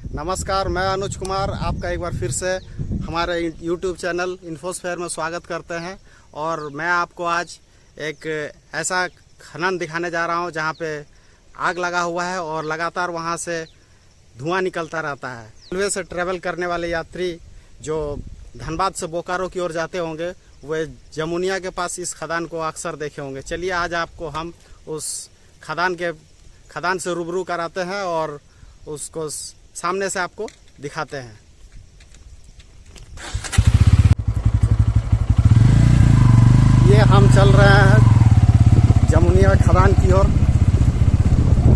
नमस्कार, मैं अनुज कुमार आपका एक बार फिर से हमारे YouTube चैनल इन्फोस्फेयर में स्वागत करते हैं। और मैं आपको आज एक ऐसा खनन दिखाने जा रहा हूं जहां पे आग लगा हुआ है और लगातार वहां से धुआं निकलता रहता है। रेलवे से ट्रैवल करने वाले यात्री जो धनबाद से बोकारो की ओर जाते होंगे वे जमुनिया के पास इस खदान को अक्सर देखे होंगे। चलिए आज आपको हम उस खदान से रूबरू कराते हैं और उसको सामने से आपको दिखाते हैं। ये हम चल रहे हैं जमुनिया खदान की ओर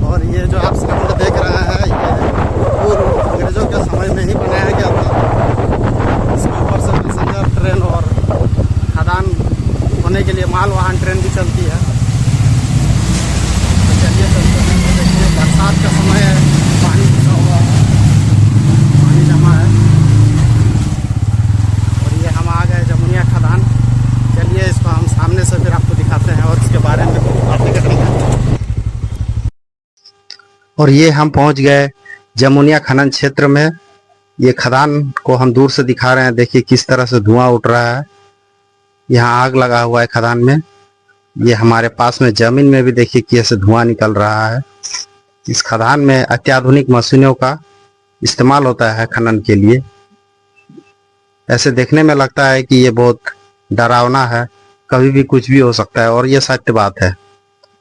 और ये जो आप सामने देख रहे हैं ये पूर्व अंग्रेजों के समय में ही बनाया गया था। इसके ऊपर से पैसेंजर ट्रेन और खदान होने के लिए माल वाहन ट्रेन भी चलती है। तो चलिए चलते हैं। देखिए बरसात का समय है, पानी घुसा हुआ है, पानी जमा है और ये हम आ गए जमुनिया खदान। चलिए इसको हम सामने से फिर आपको दिखाते हैं और इसके बारे में बातें करेंगे। और ये हम पहुंच गए जमुनिया खनन क्षेत्र में। ये खदान को हम दूर से दिखा रहे हैं। देखिए किस तरह से धुआं उठ रहा है। यहाँ आग लगा हुआ है खदान में। ये हमारे पास में जमीन में भी देखिए कैसे धुआं निकल रहा है। इस खदान में अत्याधुनिक मशीनों का इस्तेमाल होता है खनन के लिए। ऐसे देखने में लगता है कि ये बहुत डरावना है, कभी भी कुछ भी हो सकता है और ये सत्य बात है।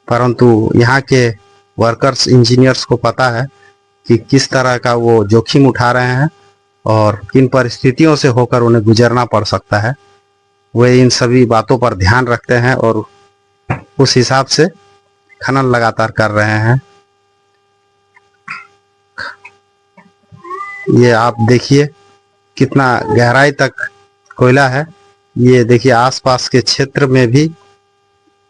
परंतु यहाँ के वर्कर्स इंजीनियर्स को पता है कि किस तरह का वो जोखिम उठा रहे हैं और किन परिस्थितियों से होकर उन्हें गुजरना पड़ सकता है। वे इन सभी बातों पर ध्यान रखते हैं और उस हिसाब से खनन लगातार कर रहे हैं। ये आप देखिए कितना गहराई तक कोयला है। ये देखिए आसपास के क्षेत्र में भी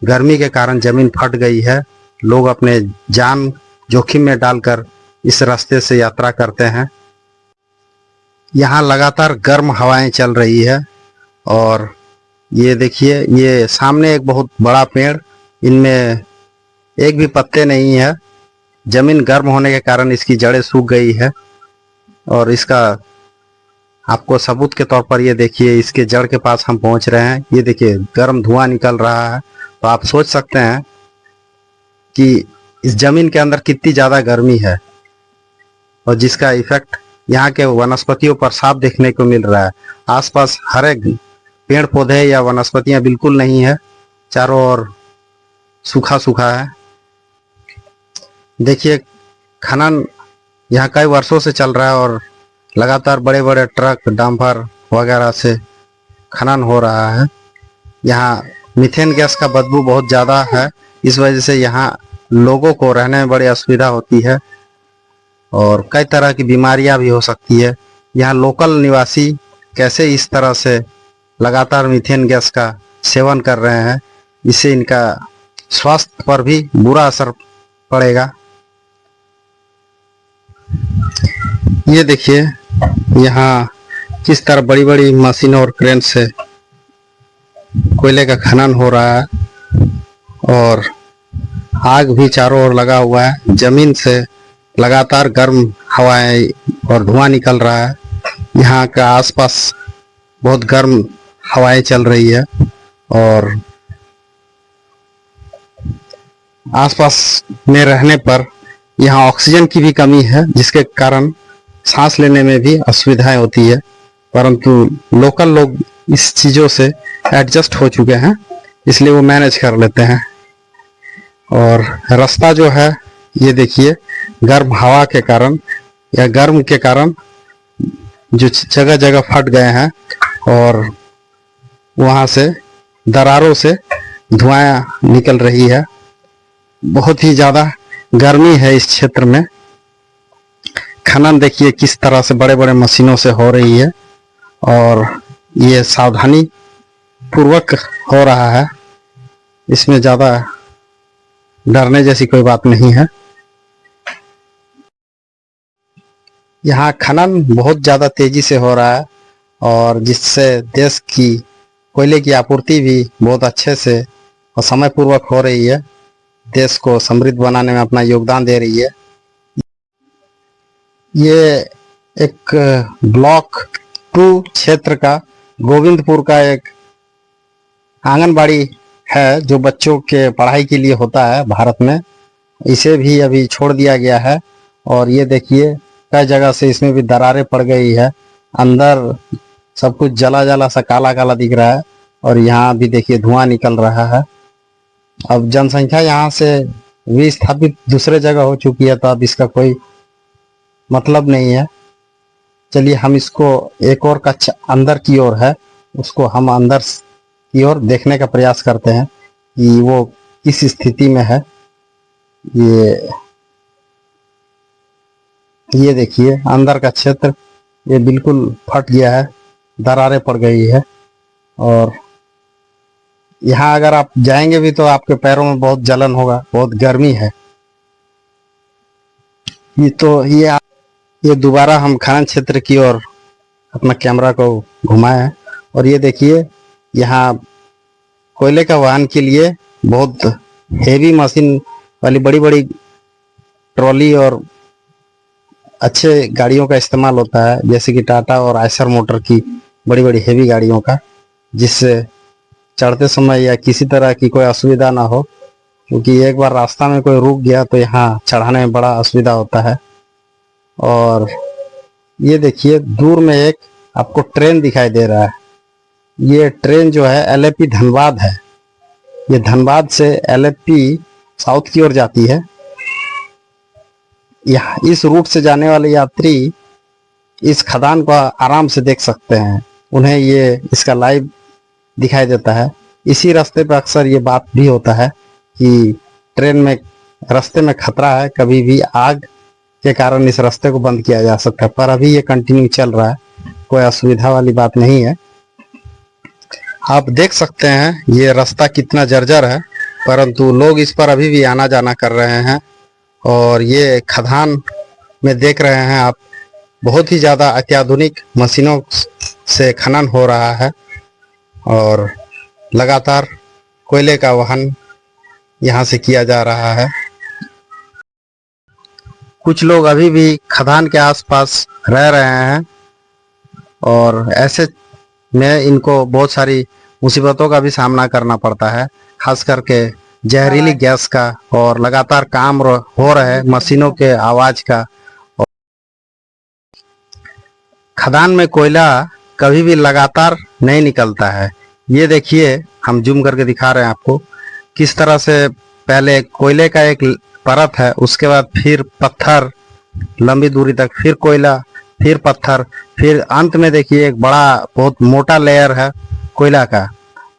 गर्मी के कारण जमीन फट गई है। लोग अपने जान जोखिम में डालकर इस रास्ते से यात्रा करते हैं। यहाँ लगातार गर्म हवाएं चल रही है और ये देखिए ये सामने एक बहुत बड़ा पेड़, इनमें एक भी पत्ते नहीं है। जमीन गर्म होने के कारण इसकी जड़ें सूख गई है और इसका आपको सबूत के तौर पर ये देखिए इसके जड़ के पास हम पहुंच रहे हैं। ये देखिए गर्म धुआं निकल रहा है। तो आप सोच सकते हैं कि इस जमीन के अंदर कितनी ज़्यादा गर्मी है और जिसका इफेक्ट यहाँ के वनस्पतियों पर साफ देखने को मिल रहा है। आसपास हरे पेड़ पौधे या वनस्पतियाँ बिल्कुल नहीं है, चारों ओर सूखा सूखा है। देखिए खनन यहाँ कई वर्षों से चल रहा है और लगातार बड़े बड़े ट्रक डंपर वगैरह से खनन हो रहा है। यहाँ मीथेन गैस का बदबू बहुत ज़्यादा है। इस वजह से यहाँ लोगों को रहने में बड़ी असुविधा होती है और कई तरह की बीमारियां भी हो सकती है। यहाँ लोकल निवासी कैसे इस तरह से लगातार मीथेन गैस का सेवन कर रहे हैं, इससे इनका स्वास्थ्य पर भी बुरा असर पड़ेगा। ये देखिए यहाँ किस तरह बड़ी बड़ी मशीनों और क्रेन से कोयले का खनन हो रहा है और आग भी चारों ओर लगा हुआ है। जमीन से लगातार गर्म हवाएं और धुआं निकल रहा है। यहाँ का आसपास बहुत गर्म हवाएं चल रही है और आसपास में रहने पर यहाँ ऑक्सीजन की भी कमी है, जिसके कारण सांस लेने में भी असुविधाएं होती है। परंतु लोकल लोग इस चीज़ों से एडजस्ट हो चुके हैं, इसलिए वो मैनेज कर लेते हैं। और रास्ता जो है ये देखिए गर्म हवा के कारण या गर्म के कारण जो जगह जगह फट गए हैं और वहाँ से दरारों से धुआं निकल रही है। बहुत ही ज़्यादा गर्मी है इस क्षेत्र में। खनन देखिए किस तरह से बड़े बड़े मशीनों से हो रही है और ये सावधानी पूर्वक हो रहा है। इसमें ज़्यादा डरने जैसी कोई बात नहीं है। यहाँ खनन बहुत ज़्यादा तेज़ी से हो रहा है और जिससे देश की कोयले की आपूर्ति भी बहुत अच्छे से और समय पूर्वक हो रही है। देश को समृद्ध बनाने में अपना योगदान दे रही है। ये एक ब्लॉक 2 क्षेत्र का गोविंदपुर का एक आंगनबाड़ी है जो बच्चों के पढ़ाई के लिए होता है भारत में। इसे भी अभी छोड़ दिया गया है और ये देखिए कई जगह से इसमें भी दरारें पड़ गई है। अंदर सब कुछ जला जला सा काला काला दिख रहा है और यहाँ भी देखिए धुआं निकल रहा है। अब जनसंख्या यहाँ से विस्थापित दूसरे जगह हो चुकी है तो अब इसका कोई मतलब नहीं है। चलिए हम इसको एक और कक्षा अंदर की ओर है, उसको हम अंदर की ओर देखने का प्रयास करते हैं कि वो किस स्थिति में है। ये देखिए अंदर का क्षेत्र ये बिल्कुल फट गया है, दरारें पड़ गई है और यहाँ अगर आप जाएंगे भी तो आपके पैरों में बहुत जलन होगा, बहुत गर्मी है। ये दोबारा हम खनन क्षेत्र की ओर अपना कैमरा को घुमाए हैं और ये देखिए यहाँ कोयले का वाहन के लिए बहुत हेवी मशीन वाली बड़ी बड़ी ट्रॉली और अच्छे गाड़ियों का इस्तेमाल होता है, जैसे कि टाटा और आयशर मोटर की बड़ी बड़ी हेवी गाड़ियों का, जिससे चढ़ते समय या किसी तरह की कोई असुविधा ना हो, क्योंकि एक बार रास्ता में कोई रुक गया तो यहाँ चढ़ाने में बड़ा असुविधा होता है। और ये देखिए दूर में एक आपको ट्रेन दिखाई दे रहा है। ये ट्रेन जो है एलएपी धनबाद है। ये धनबाद से एलएपी साउथ की ओर जाती है। यहाँ इस रूट से जाने वाले यात्री इस खदान को आराम से देख सकते हैं, उन्हें ये इसका लाइव दिखाई देता है। इसी रास्ते पर अक्सर ये बात भी होता है कि ट्रेन में रास्ते में खतरा है, कभी भी आग के कारण इस रास्ते को बंद किया जा सकता है, पर अभी ये कंटिन्यू चल रहा है, कोई असुविधा वाली बात नहीं है। आप देख सकते हैं ये रास्ता कितना जर्जर है, परंतु लोग इस पर अभी भी आना जाना कर रहे हैं। और ये खदान में देख रहे हैं आप, बहुत ही ज़्यादा अत्याधुनिक मशीनों से खनन हो रहा है और लगातार कोयले का वहन यहाँ से किया जा रहा है। कुछ लोग अभी भी खदान के आसपास रह रहे हैं और ऐसे में इनको बहुत सारी मुसीबतों का भी सामना करना पड़ता है, खास करके जहरीली गैस का और लगातार काम हो रहे मशीनों के आवाज का। खदान में कोयला कभी भी लगातार नहीं निकलता है। ये देखिए हम जूम करके दिखा रहे हैं आपको किस तरह से पहले कोयले का एक परत है, उसके बाद फिर पत्थर लंबी दूरी तक, फिर कोयला, फिर पत्थर, फिर अंत में देखिए एक बड़ा बहुत मोटा लेयर है कोयला का,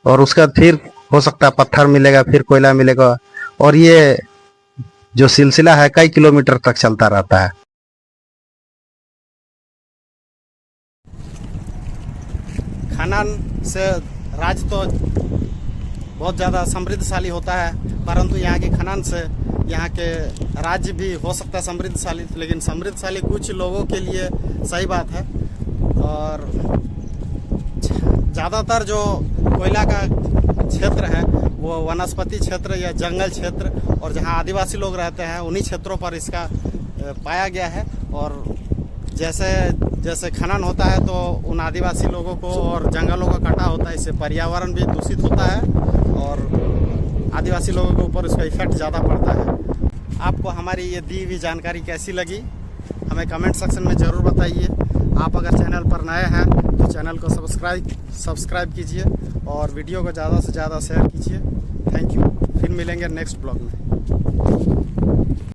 और उसके बाद फिर हो सकता है पत्थर मिलेगा, फिर कोयला मिलेगा, और ये जो सिलसिला है कई किलोमीटर तक चलता रहता है। खनन से राज्य तो बहुत ज़्यादा समृद्धशाली होता है, परंतु यहाँ के खनन से यहाँ के राज्य भी हो सकता है समृद्धशाली, लेकिन समृद्धशाली कुछ लोगों के लिए सही बात है। और ज़्यादातर जो कोयला का क्षेत्र है वो वनस्पति क्षेत्र या जंगल क्षेत्र और जहाँ आदिवासी लोग रहते हैं उन्हीं क्षेत्रों पर इसका पाया गया है। और जैसे जैसे खनन होता है तो उन आदिवासी लोगों को और जंगलों का कटा होता है, इससे पर्यावरण भी दूषित होता है और आदिवासी लोगों के ऊपर इसका इफेक्ट ज़्यादा पड़ता है। आपको हमारी ये दी हुई जानकारी कैसी लगी हमें कमेंट सेक्शन में ज़रूर बताइए। आप अगर चैनल पर नए हैं तो चैनल को सब्सक्राइब कीजिए और वीडियो को ज़्यादा से ज़्यादा शेयर कीजिए। Thank you. फिर मिलेंगे नेक्स्ट ब्लॉग में।